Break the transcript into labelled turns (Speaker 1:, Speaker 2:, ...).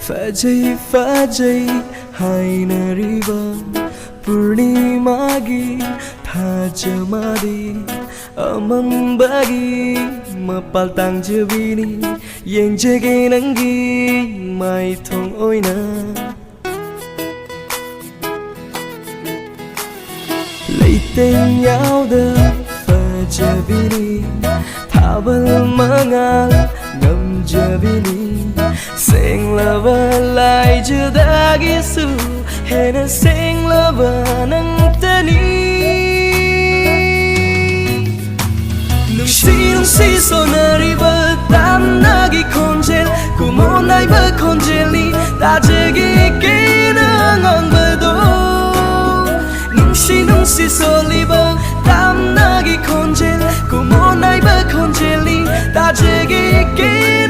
Speaker 1: Fajai hainariba Purnimagi Thajamadi Amambagi Mapaltang jabini Yang jagi nanggi Mai thong oina Leiteng yauda Fajabini Thabal mangal Ngam jabini Sing lava lai judagi su Hena sing lava nang tani Nungsi sonari bertam nagi konjel Kumonai berkonjeli Tajegi kinangang berdo Nungsi soli bertam nagi konjel Kumonai berkonjeli Tajegi kinangang